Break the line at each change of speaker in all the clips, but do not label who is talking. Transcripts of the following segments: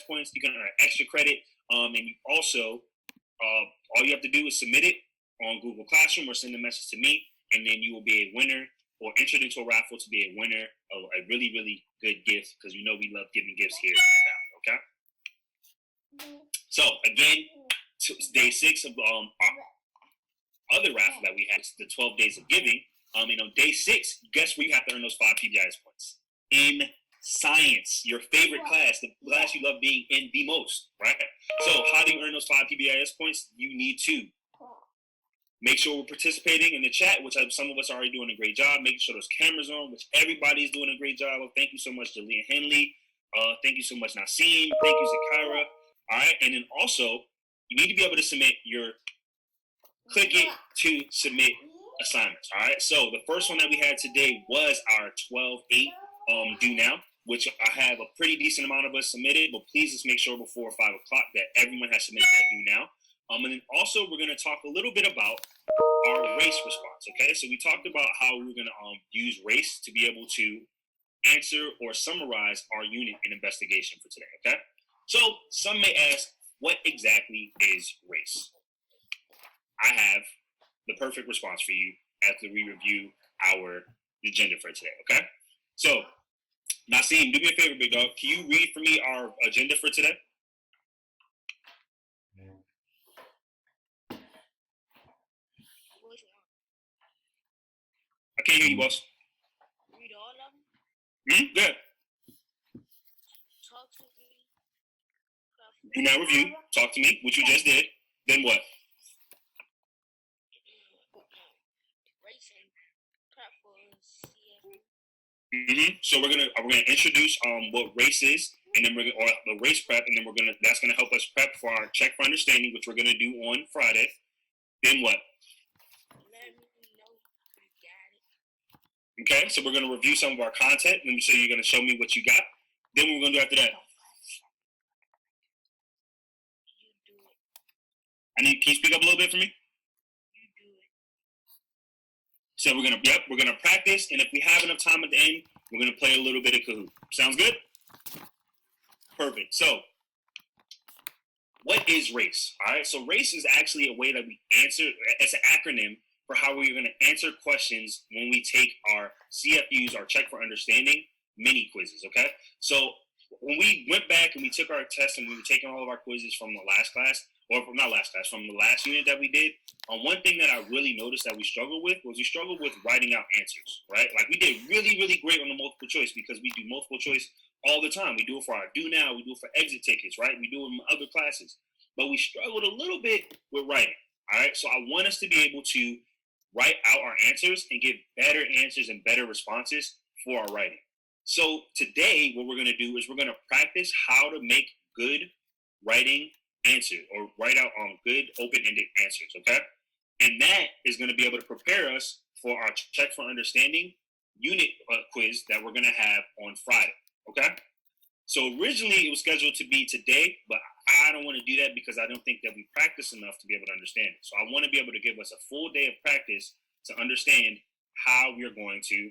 PBIS points. You can earn extra credit. And you also, all you have to do is submit it on Google Classroom or send a message to me, and then you will be a winner or entered into a raffle to be a winner of a really, really good gift, because you know we love giving gifts here at Bath, okay? So, again, day 6 of our other raffle that we had is the 12 days of giving. And on day 6, guess where you have to earn those 5 PBIS points? In science, your favorite class, the class you love being in the most, right? So how do you earn those 5 PBIS points? You need to make sure we're participating in the chat, which some of us are already doing a great job, making sure those cameras on, which everybody's doing a great job of. Thank you so much, Jalea Henley. Thank you so much, Nasim. Thank you, Zakira. All right, and then also, you need to be able to submit click it to submit assignments. All right, so the first one that we had today was our 12/8 due now, which I have a pretty decent amount of us submitted, but please just make sure before 5 o'clock that everyone has submitted that due now. And then also we're going to talk a little bit about our race response, okay? So we talked about how we were going to use race to be able to answer or summarize our unit in investigation for today, okay? So some may ask, what exactly is race? I have the perfect response for you after we review our agenda for today, okay? So, Nasim, do me a favor, big dog. Can you read for me our agenda for today? I can't hear you, boss.
Read all of them?
Good.
Talk to me.
Do now review. Talk to me, which you just did. Then what?
Racing. Prep for CFU.
So we're gonna introduce what race is, and then or the race prep, and then that's gonna help us prep for our check for understanding, which we're gonna do on Friday. Then what?
Let me know you got it.
Okay, so we're gonna review some of our content, and so you're gonna show me what you got. Then what we're gonna do after that?
You do it.
Can you speak up a little bit for me?
You do it.
So we're gonna practice, and if we have enough time at the end, we're gonna play a little bit of Kahoot. Sounds good? Perfect. So, what is race? All right. So race is actually a way that we answer. It's an acronym for how we're gonna answer questions when we take our CFUs, our Check for Understanding mini quizzes. Okay. So when we went back and we took our test and we were taking all of our quizzes from the last class, or from not last class, from the last unit that we did, one thing that I really noticed that we struggled with writing out answers, right? Like we did really, really great on the multiple choice because we do multiple choice all the time. We do it for our do now, we do it for exit tickets, right? We do it in other classes, but we struggled a little bit with writing, all right? So I want us to be able to write out our answers and give better answers and better responses for our writing. So today, what we're going to do is we're going to practice how to make good writing answers or write out good open-ended answers, okay? And that is going to be able to prepare us for our Check for Understanding unit quiz that we're going to have on Friday, okay? So originally it was scheduled to be today, but I don't want to do that because I don't think that we practice enough to be able to understand it. So I want to be able to give us a full day of practice to understand how we're going to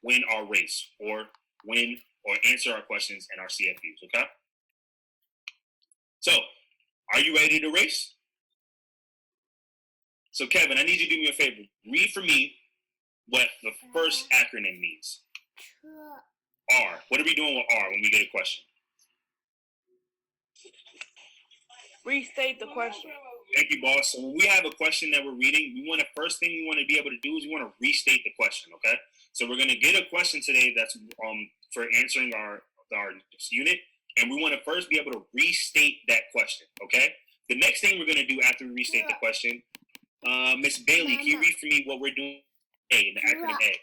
win our race or win or answer our questions in our CFUs, okay? So, are you ready to race? So Kevin, I need you to do me a favor. Read for me what the first acronym means. R. What are we doing with R when we get a question?
Restate the question.
Thank you, boss. So when we have a question that we're reading, first thing we want to be able to do is we want to restate the question, okay? So we're going to get a question today that's for answering our unit, and we want to first be able to restate that question, okay? The next thing we're going to do after we restate the question, Miss Bailey, can you read for me what we're doing A, in the acronym A?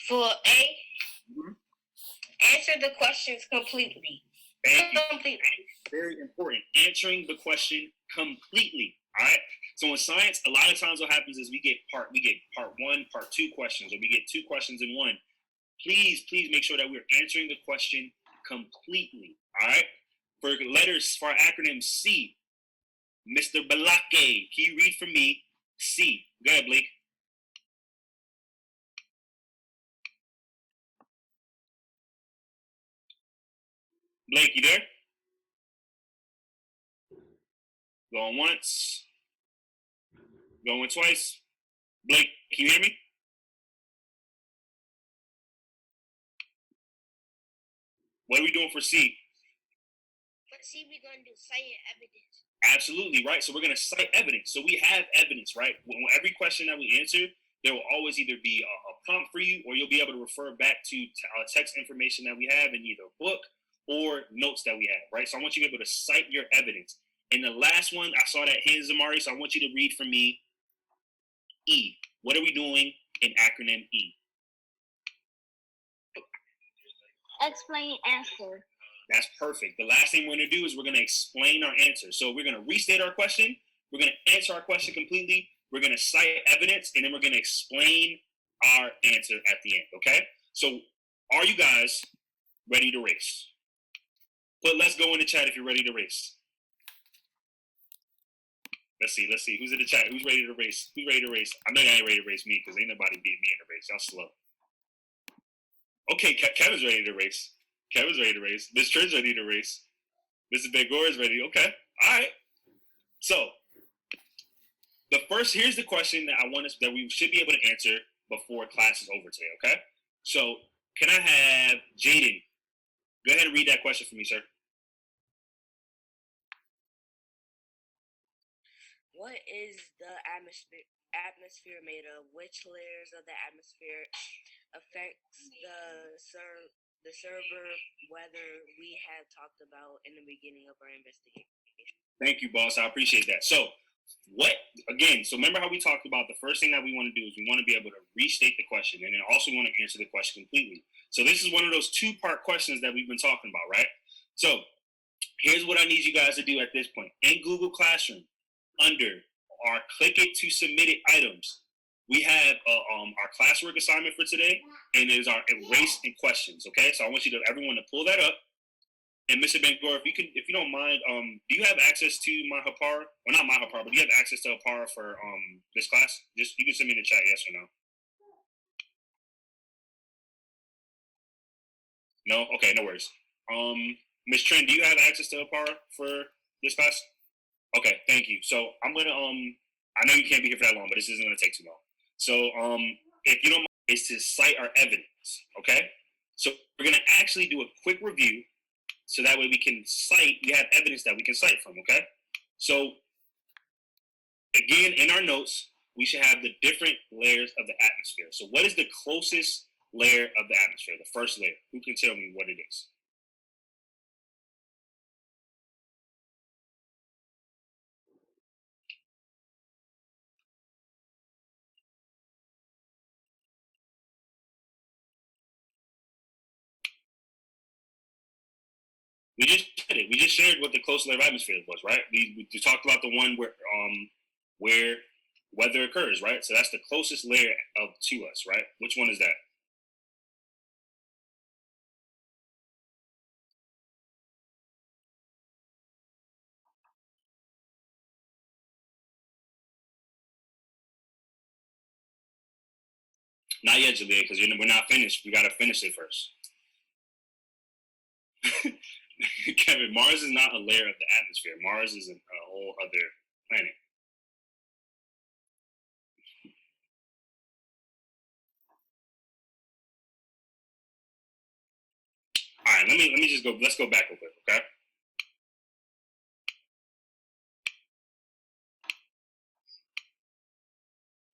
For A, answer the questions completely.
Thank you.
Completely.
Very important. Answering the question completely. All right. So in science, a lot of times what happens is we get part one, part two questions, or we get two questions in one. Please make sure that we're answering the question completely. All right. For our acronym C, Mr. Balake, can you read for me C? Go ahead, Blake. Blake, you there? Going once. Going twice. Blake, can you hear me? What are we doing for C?
But see, we're gonna do cite evidence.
Absolutely, right? So we're going to cite evidence. So we have evidence, right? Every question that we answer, there will always either be a prompt for you, or you'll be able to refer back to text information that we have in either a book or notes that we have, right? So I want you to be able to cite your evidence. And the last one, I saw that hand, Zamari, so I want you to read for me E. What are we doing in acronym E?
Explain answer.
That's perfect. The last thing we're going to do is we're going to explain our answer. So we're going to restate our question. We're going to answer our question completely. We're going to cite evidence, and then we're going to explain our answer at the end, okay? So are you guys ready to race? Let's go in the chat if you're ready to race. Let's see. Who's in the chat? Who's ready to race? Who's ready to race? I know y'all ain't ready to race me because ain't nobody beat me in the race. Y'all slow. Okay, Kevin's ready to race. Kevin's ready to race. Miss Trent's ready to race. Mr. Bangor is ready. Okay. All right. So here's the question that that we should be able to answer before class is over today. Okay. So can I have Jaden go ahead and read that question for me, sir?
What is the atmosphere made of? Which layers of the atmosphere affects the server weather we had talked about in the beginning of our investigation?
Thank you, boss. I appreciate that. So so remember how we talked about the first thing that we want to do is we want to be able to restate the question, and then also want to answer the question completely. So this is one of those two-part questions that we've been talking about, right? So here's what I need you guys to do at this point. In Google Classroom, under our click it to submit it items, we have our classwork assignment for today, and it is our erase and questions. Okay, so I want everyone to pull that up. And Mr. Bangor, if you don't mind, do you have access to MyHapara? Well, not MyHapara, but do you have access to Hapara for this class? Just you can send me in the chat, yes or no. No, okay, no worries. Ms. Trent, do you have access to Hapara for this class? Okay, thank you. So I'm gonna I know you can't be here for that long, but this isn't gonna take too long. So if you don't mind, is to cite our evidence. Okay, so we're gonna actually do a quick review, so that way we have evidence that we can cite from. Okay, so again, in our notes, we should have the different layers of the atmosphere. So what is the closest layer of the atmosphere? The first layer. Who can tell me what it is? We just did it. We just shared what the closest layer of atmosphere was, right? We talked about the one where weather occurs, right? So that's the closest layer to us, right? Which one is that? Not yet, Jalea, because we're not finished. We got to finish it first. Kevin, Mars is not a layer of the atmosphere. Mars is a whole other planet. All right, let me just go. Let's go back real quick, okay?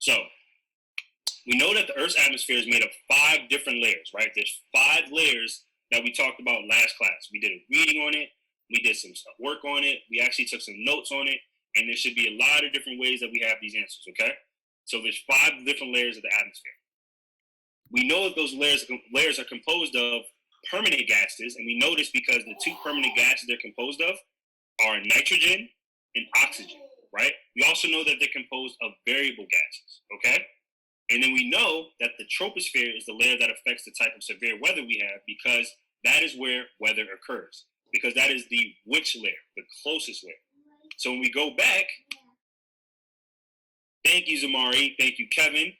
So we know that the Earth's atmosphere is made of 5 different layers, right? There's 5 layers that we talked about last class. We did a reading on it. We did some work on it. We actually took some notes on it. And there should be a lot of different ways that we have these answers, okay? So there's 5 different layers of the atmosphere. We know that those layers are composed of permanent gases, and we know this because the 2 permanent gases they're composed of are nitrogen and oxygen, right? We also know that they're composed of variable gases, okay? And then we know that the troposphere is the layer that affects the type of severe weather we have, because that is where weather occurs. Because that is the which layer, the closest layer. So when we go back, thank you, Zamari. Thank you, Kevin.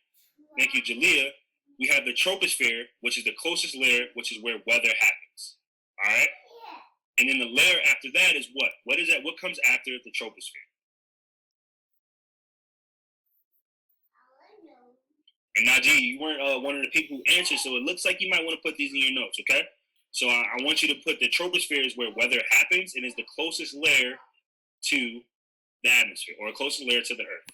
Thank you, Jalea. We have the troposphere, which is the closest layer, which is where weather happens. All right? And then the layer after that is what? What is that? What comes after the troposphere? And Najee, you weren't one of the people who answered, so it looks like you might want to put these in your notes, okay? So I want you to put the troposphere is where weather happens and is the closest layer to the atmosphere, or closest layer to the Earth.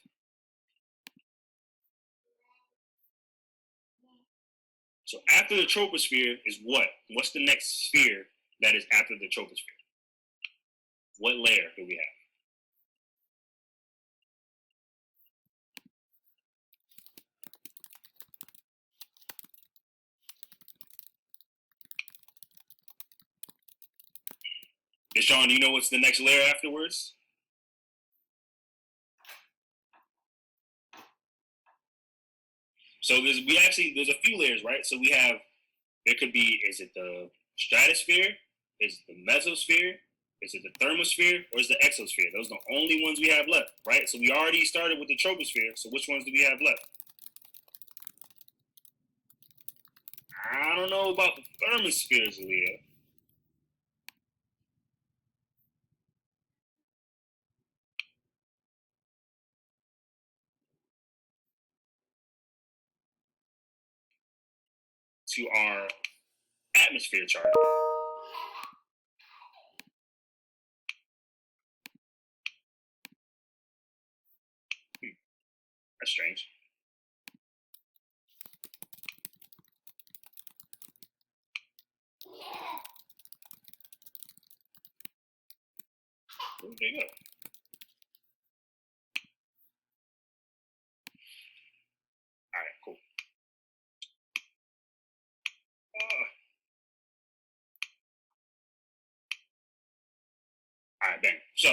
So after the troposphere is what? What's the next sphere that is after the troposphere? What layer do we have? Deshaun, do you know what's the next layer afterwards? So there's a few layers, right? So we have, there could be, is it the stratosphere? Is it the mesosphere? Is it the thermosphere? Or is it the exosphere? Those are the only ones we have left, right? So we already started with the troposphere. So which ones do we have left? I don't know about the thermospheres, Leah. To our atmosphere chart. That's strange. Where'd they go? All right, cool. All right, bang. So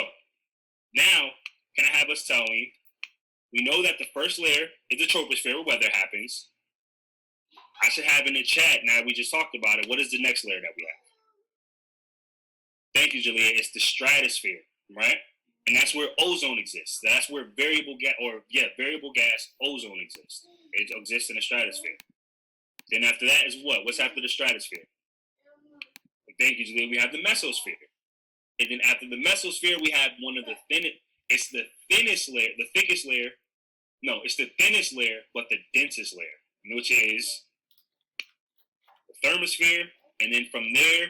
now, can I have us tell me? We know that the first layer is the troposphere where weather happens. I should have in the chat, now we just talked about it, what is the next layer that we have? Thank you, Jalea. It's the stratosphere, right? And that's where ozone exists. That's where variable gas ozone exists. It exists in the stratosphere. Then after that is what? What's after the stratosphere? Thank you, Jalea. We have the mesosphere. And then after the mesosphere, we have one of the thinnest, it's the thinnest layer, the thickest layer. No, it's the thinnest layer, but the densest layer, which is the thermosphere. And then from there,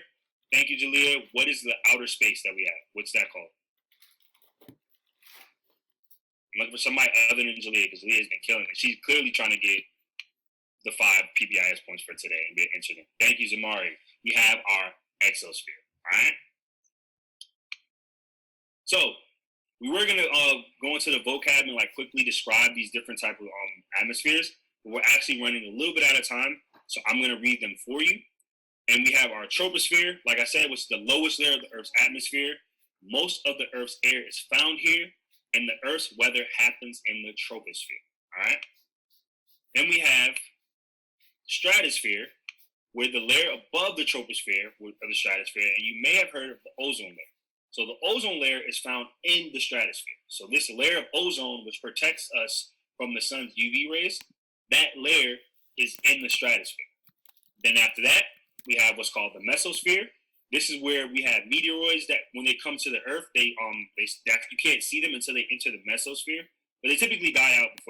thank you, Jalea, what is the outer space that we have? What's that called? I'm looking for somebody other than Jalea, because Leah's been killing it. She's clearly trying to get the 5 PBIS points for today and get interested. Thank you, Zamari. We have our exosphere, all right? So we were gonna go into the vocab and like quickly describe these different type of atmospheres, but we're actually running a little bit out of time, so I'm gonna read them for you. And we have our troposphere, like I said, which is the lowest layer of the Earth's atmosphere. Most of the Earth's air is found here, and the Earth's weather happens in the troposphere. All right. Then we have stratosphere, where the layer above the troposphere of the stratosphere, and you may have heard of the ozone layer. So the ozone layer is found in the stratosphere. So this layer of ozone, which protects us from the sun's UV rays, that layer is in the stratosphere. Then after that, we have what's called the mesosphere. This is where we have meteoroids that, when they come to the Earth, you can't see them until they enter the mesosphere, but they typically die out before